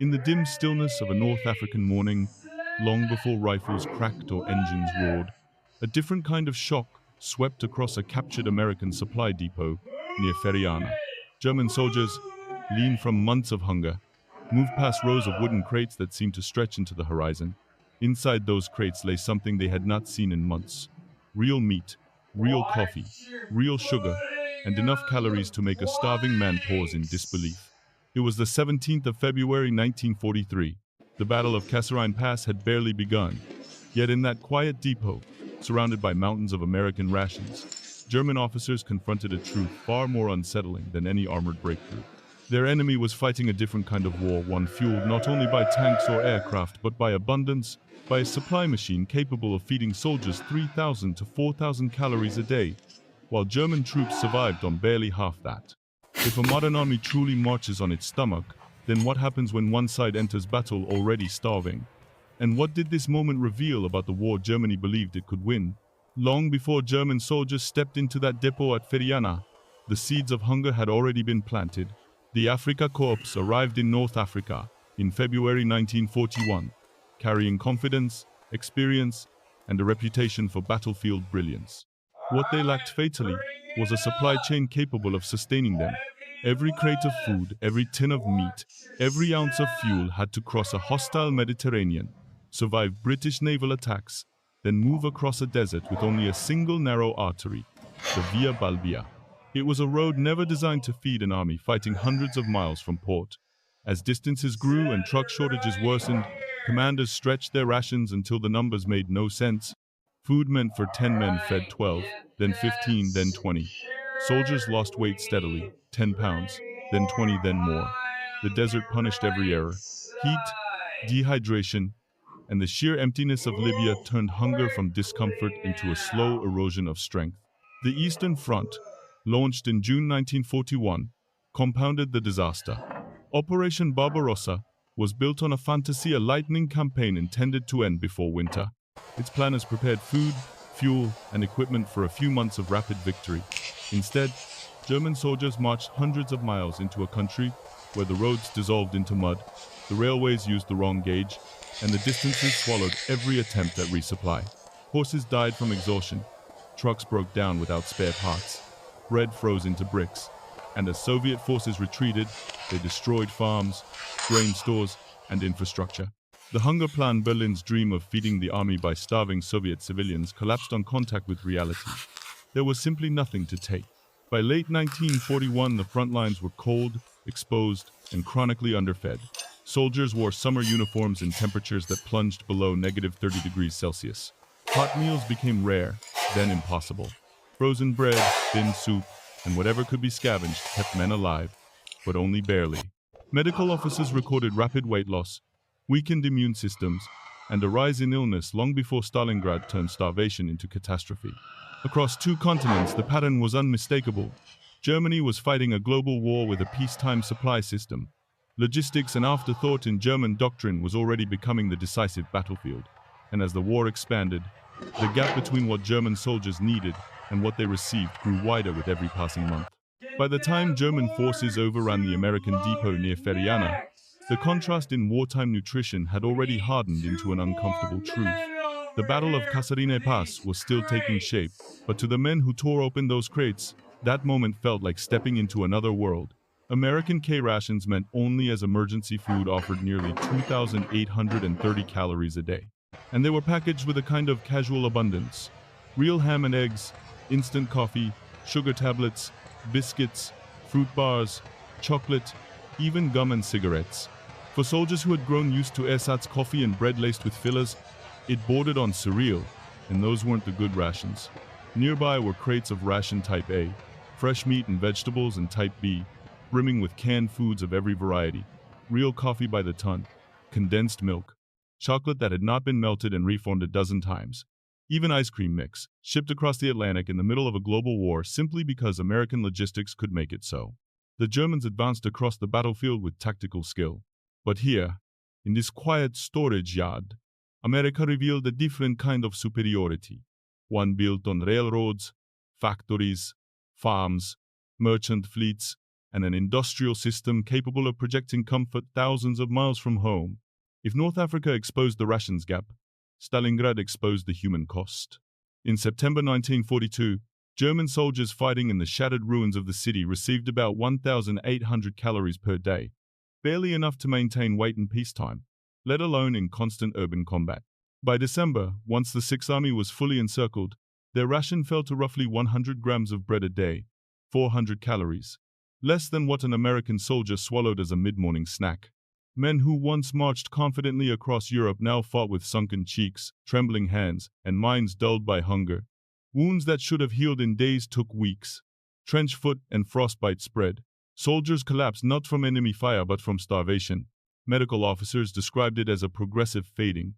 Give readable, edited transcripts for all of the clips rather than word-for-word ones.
In the dim stillness of a North African morning, long before rifles cracked or engines roared, a different kind of shock swept across a captured American supply depot near Feriana. German soldiers, lean from months of hunger, moved past rows of wooden crates that seemed to stretch into the horizon. Inside those crates lay something they had not seen in months: real meat, real coffee, real sugar, and enough calories to make a starving man pause in disbelief. It was the 17th of February 1943. The Battle of Kasserine Pass had barely begun. Yet in that quiet depot, surrounded by mountains of American rations, German officers confronted a truth far more unsettling than any armored breakthrough. Their enemy was fighting a different kind of war, one fueled not only by tanks or aircraft, but by abundance, by a supply machine capable of feeding soldiers 3,000 to 4,000 calories a day, while German troops survived on barely half that. If a modern army truly marches on its stomach, then what happens when one side enters battle already starving? And what did this moment reveal about the war Germany believed it could win? Long before German soldiers stepped into that depot at Feriana, the seeds of hunger had already been planted. The Afrika Korps arrived in North Africa in February 1941, carrying confidence, experience, and a reputation for battlefield brilliance. What they lacked fatally was a supply chain capable of sustaining them. Every crate of food, every tin of meat, every ounce of fuel had to cross a hostile Mediterranean, survive British naval attacks, then move across a desert with only a single narrow artery, the Via Balbia. It was a road never designed to feed an army fighting hundreds of miles from port. As distances grew and truck shortages worsened, commanders stretched their rations until the numbers made no sense. Food meant for 10 men fed 12, then 15, then 20. Soldiers lost weight steadily, 10 pounds, then 20, then more. The desert punished every error. Heat, dehydration, and the sheer emptiness of Libya turned hunger from discomfort into a slow erosion of strength. The Eastern Front, launched in June 1941, compounded the disaster. Operation Barbarossa was built on a fantasy, a lightning campaign intended to end before winter. Its planners prepared food, fuel, and equipment for a few months of rapid victory. Instead, German soldiers marched hundreds of miles into a country where the roads dissolved into mud, the railways used the wrong gauge, and the distances swallowed every attempt at resupply. Horses died from exhaustion, trucks broke down without spare parts, bread froze into bricks, and as Soviet forces retreated, they destroyed farms, grain stores, and infrastructure. The hunger plan, Berlin's dream of feeding the army by starving Soviet civilians, collapsed on contact with reality. There was simply nothing to take. By late 1941, the front lines were cold, exposed, and chronically underfed. Soldiers wore summer uniforms in temperatures that plunged below -30 degrees Celsius. Hot meals became rare, then impossible. Frozen bread, thin soup, and whatever could be scavenged kept men alive, but only barely. Medical officers recorded rapid weight loss, weakened immune systems, and a rise in illness long before Stalingrad turned starvation into catastrophe. Across two continents, the pattern was unmistakable. Germany was fighting a global war with a peacetime supply system. Logistics, an afterthought in German doctrine, was already becoming the decisive battlefield. And as the war expanded, the gap between what German soldiers needed and what they received grew wider with every passing month. By the time German forces overran the American depot near Feriana, the contrast in wartime nutrition had already hardened into an uncomfortable truth. The Battle of Kasserine Pass was still taking shape, but to the men who tore open those crates, that moment felt like stepping into another world. American K-rations meant only as emergency food offered nearly 2,830 calories a day. And they were packaged with a kind of casual abundance. Real ham and eggs, instant coffee, sugar tablets, biscuits, fruit bars, chocolate, even gum and cigarettes. For soldiers who had grown used to ersatz coffee and bread laced with fillers, it bordered on surreal, and those weren't the good rations. Nearby were crates of ration type A, fresh meat and vegetables, and type B, brimming with canned foods of every variety, real coffee by the ton, condensed milk, chocolate that had not been melted and reformed a dozen times, even ice cream mix, shipped across the Atlantic in the middle of a global war simply because American logistics could make it so. The Germans advanced across the battlefield with tactical skill. But here, in this quiet storage yard, America revealed a different kind of superiority, one built on railroads, factories, farms, merchant fleets, and an industrial system capable of projecting comfort thousands of miles from home. If North Africa exposed the rations gap, Stalingrad exposed the human cost. In September 1942, German soldiers fighting in the shattered ruins of the city received about 1,800 calories per day, barely enough to maintain weight in peacetime, let alone in constant urban combat. By December, once the Sixth Army was fully encircled, their ration fell to roughly 100 grams of bread a day, 400 calories, less than what an American soldier swallowed as a mid-morning snack. Men who once marched confidently across Europe now fought with sunken cheeks, trembling hands, and minds dulled by hunger. Wounds that should have healed in days took weeks. Trench foot and frostbite spread. Soldiers collapsed not from enemy fire but from starvation. Medical officers described it as a progressive fading,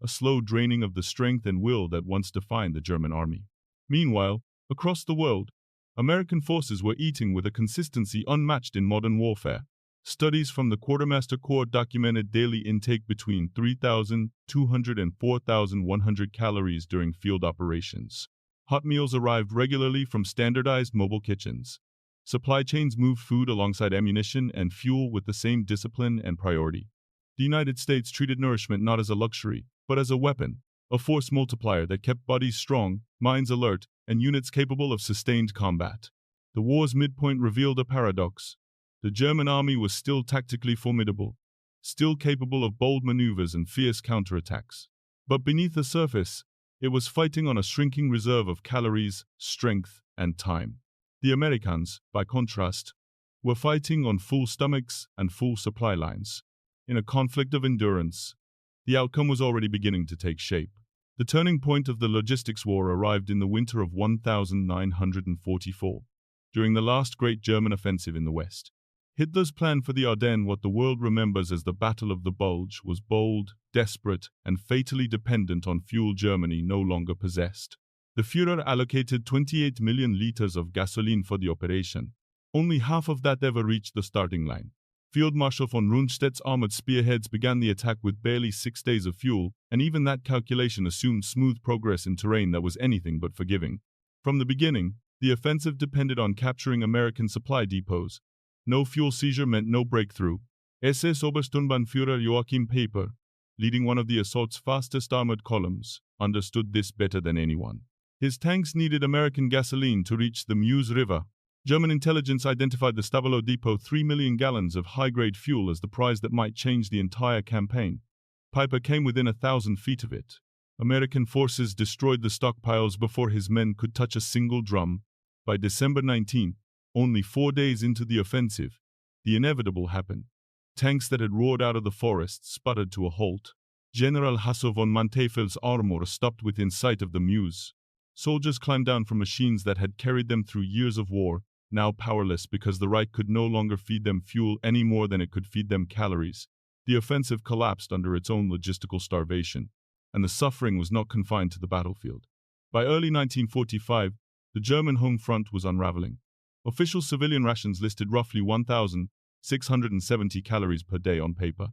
a slow draining of the strength and will that once defined the German army. Meanwhile, across the world, American forces were eating with a consistency unmatched in modern warfare. Studies from the Quartermaster Corps documented daily intake between 3,200 and 4,100 calories during field operations. Hot meals arrived regularly from standardized mobile kitchens. Supply chains moved food alongside ammunition and fuel with the same discipline and priority. The United States treated nourishment not as a luxury, but as a weapon, a force multiplier that kept bodies strong, minds alert, and units capable of sustained combat. The war's midpoint revealed a paradox. The German army was still tactically formidable, still capable of bold maneuvers and fierce counterattacks. But beneath the surface, it was fighting on a shrinking reserve of calories, strength, and time. The Americans, by contrast, were fighting on full stomachs and full supply lines. In a conflict of endurance, the outcome was already beginning to take shape. The turning point of the logistics war arrived in the winter of 1944, during the last great German offensive in the West. Hitler's plan for the Ardennes, what the world remembers as the Battle of the Bulge, was bold, desperate, and fatally dependent on fuel Germany no longer possessed. The Führer allocated 28 million liters of gasoline for the operation. Only half of that ever reached the starting line. Field Marshal von Rundstedt's armored spearheads began the attack with barely 6 days of fuel, and even that calculation assumed smooth progress in terrain that was anything but forgiving. From the beginning, the offensive depended on capturing American supply depots. No fuel seizure meant no breakthrough. SS Obersturmbannführer Joachim Paper, leading one of the assault's fastest armored columns, understood this better than anyone. His tanks needed American gasoline to reach the Meuse River. German intelligence identified the Stavelot depot 3 million gallons of high-grade fuel as the prize that might change the entire campaign. Piper came within 1,000 feet of it. American forces destroyed the stockpiles before his men could touch a single drum. By December 19, only 4 days into the offensive, the inevitable happened. Tanks that had roared out of the forest sputtered to a halt. General Hasso von Mantefel's armor stopped within sight of the Meuse. Soldiers climbed down from machines that had carried them through years of war, now powerless because the Reich could no longer feed them fuel any more than it could feed them calories. The offensive collapsed under its own logistical starvation, and the suffering was not confined to the battlefield. By early 1945, the German home front was unraveling. Official civilian rations listed roughly 1,670 calories per day on paper.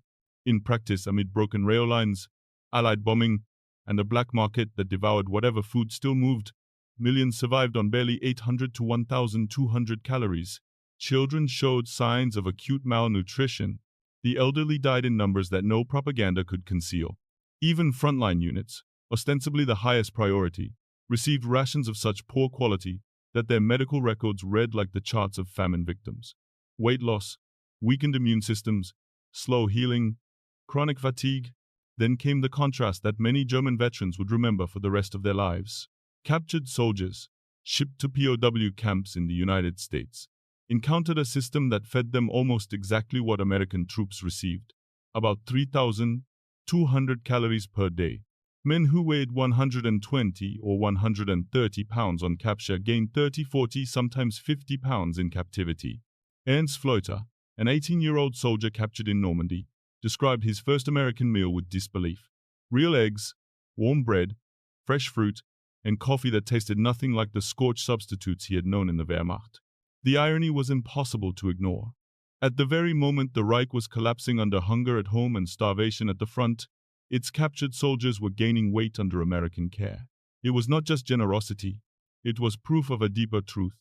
In practice, amid broken rail lines, Allied bombing, and a black market that devoured whatever food still moved, millions survived on barely 800 to 1,200 calories. Children showed signs of acute malnutrition. The elderly died in numbers that no propaganda could conceal. Even frontline units, ostensibly the highest priority, received rations of such poor quality that their medical records read like the charts of famine victims. Weight loss, weakened immune systems, slow healing, chronic fatigue. Then came the contrast that many German veterans would remember for the rest of their lives. Captured soldiers, shipped to POW camps in the United States, encountered a system that fed them almost exactly what American troops received, about 3,200 calories per day. Men who weighed 120 or 130 pounds on capture gained 30, 40, sometimes 50 pounds in captivity. Ernst Fleuter, an 18-year-old soldier captured in Normandy, described his first American meal with disbelief. Real eggs, warm bread, fresh fruit, and coffee that tasted nothing like the scorched substitutes he had known in the Wehrmacht. The irony was impossible to ignore. At the very moment the Reich was collapsing under hunger at home and starvation at the front, its captured soldiers were gaining weight under American care. It was not just generosity, it was proof of a deeper truth.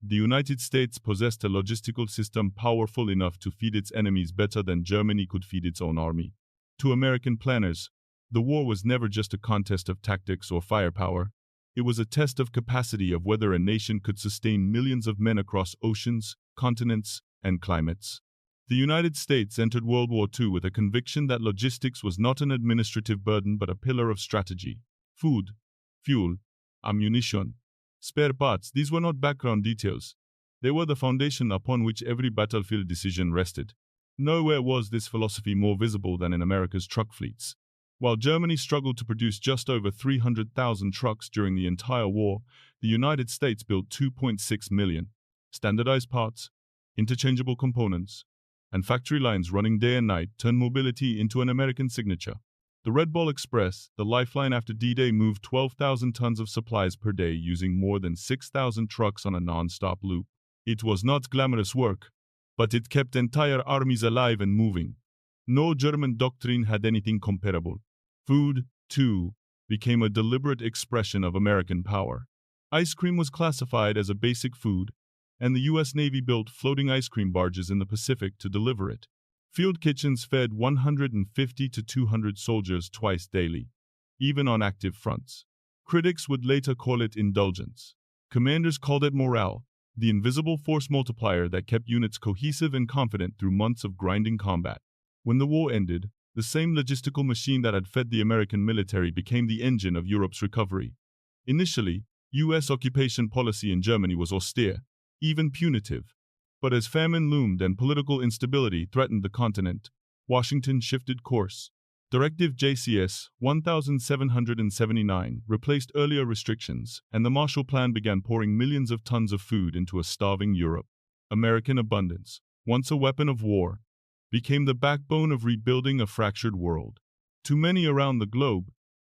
The United States possessed a logistical system powerful enough to feed its enemies better than Germany could feed its own army. To American planners, the war was never just a contest of tactics or firepower. It was a test of capacity, of whether a nation could sustain millions of men across oceans, continents, and climates. The United States entered World War II with a conviction that logistics was not an administrative burden but a pillar of strategy. Food, fuel, ammunition, spare parts, these were not background details. They were the foundation upon which every battlefield decision rested. Nowhere was this philosophy more visible than in America's truck fleets. While Germany struggled to produce just over 300,000 trucks during the entire war, the United States built 2.6 million. Standardized parts, interchangeable components, and factory lines running day and night turned mobility into an American signature. The Red Ball Express, the lifeline after D-Day, moved 12,000 tons of supplies per day using more than 6,000 trucks on a non-stop loop. It was not glamorous work, but it kept entire armies alive and moving. No German doctrine had anything comparable. Food, too, became a deliberate expression of American power. Ice cream was classified as a basic food, and the U.S. Navy built floating ice cream barges in the Pacific to deliver it. Field kitchens fed 150 to 200 soldiers twice daily, even on active fronts. Critics would later call it indulgence. Commanders called it morale, the invisible force multiplier that kept units cohesive and confident through months of grinding combat. When the war ended, the same logistical machine that had fed the American military became the engine of Europe's recovery. Initially, U.S. occupation policy in Germany was austere, even punitive. But as famine loomed and political instability threatened the continent, Washington shifted course. Directive JCS 1779 replaced earlier restrictions, and the Marshall Plan began pouring millions of tons of food into a starving Europe. American abundance, once a weapon of war, became the backbone of rebuilding a fractured world. To many around the globe,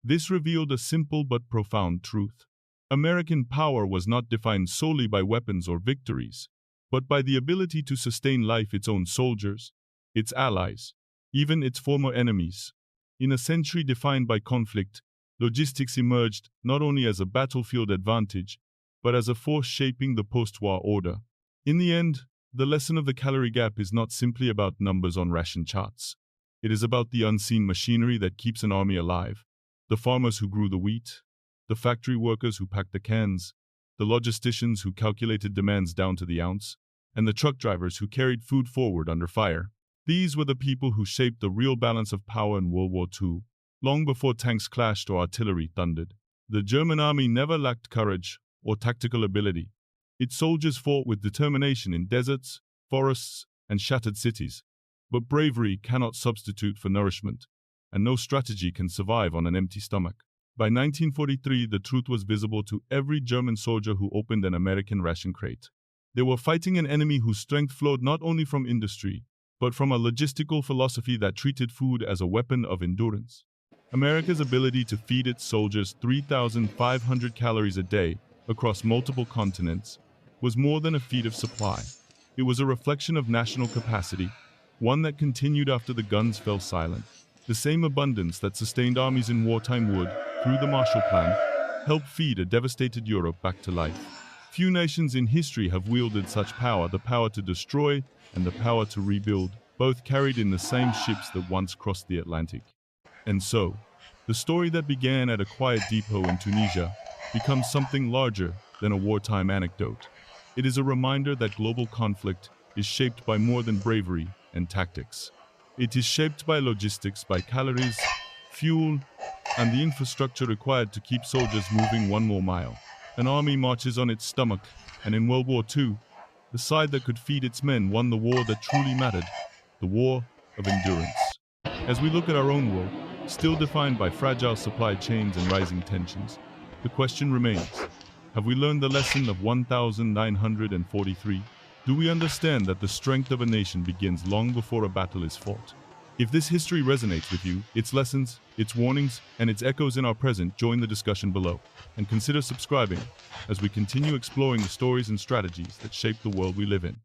this revealed a simple but profound truth. American power was not defined solely by weapons or victories, but by the ability to sustain life, its own soldiers, its allies, even its former enemies. In a century defined by conflict, logistics emerged not only as a battlefield advantage, but as a force shaping the post-war order. In the end, the lesson of the calorie gap is not simply about numbers on ration charts. It is about the unseen machinery that keeps an army alive. The farmers who grew the wheat, the factory workers who packed the cans, the logisticians who calculated demands down to the ounce, and the truck drivers who carried food forward under fire. These were the people who shaped the real balance of power in World War II, long before tanks clashed or artillery thundered. The German army never lacked courage or tactical ability. Its soldiers fought with determination in deserts, forests, and shattered cities. But bravery cannot substitute for nourishment, and no strategy can survive on an empty stomach. By 1943, the truth was visible to every German soldier who opened an American ration crate. They were fighting an enemy whose strength flowed not only from industry, but from a logistical philosophy that treated food as a weapon of endurance. America's ability to feed its soldiers 3,500 calories a day across multiple continents was more than a feat of supply. It was a reflection of national capacity, one that continued after the guns fell silent. The same abundance that sustained armies in wartime would, through the Marshall Plan, help feed a devastated Europe back to life. Few nations in history have wielded such power, the power to destroy and the power to rebuild, both carried in the same ships that once crossed the Atlantic. And so, the story that began at a quiet depot in Tunisia becomes something larger than a wartime anecdote. It is a reminder that global conflict is shaped by more than bravery and tactics. It is shaped by logistics, by calories, fuel, and the infrastructure required to keep soldiers moving one more mile. An army marches on its stomach, and in World War II, the side that could feed its men won the war that truly mattered, the war of endurance. As we look at our own world, still defined by fragile supply chains and rising tensions, the question remains, have we learned the lesson of 1943? Do we understand that the strength of a nation begins long before a battle is fought? If this history resonates with you, its lessons, its warnings, and its echoes in our present, join the discussion below, and consider subscribing as we continue exploring the stories and strategies that shape the world we live in.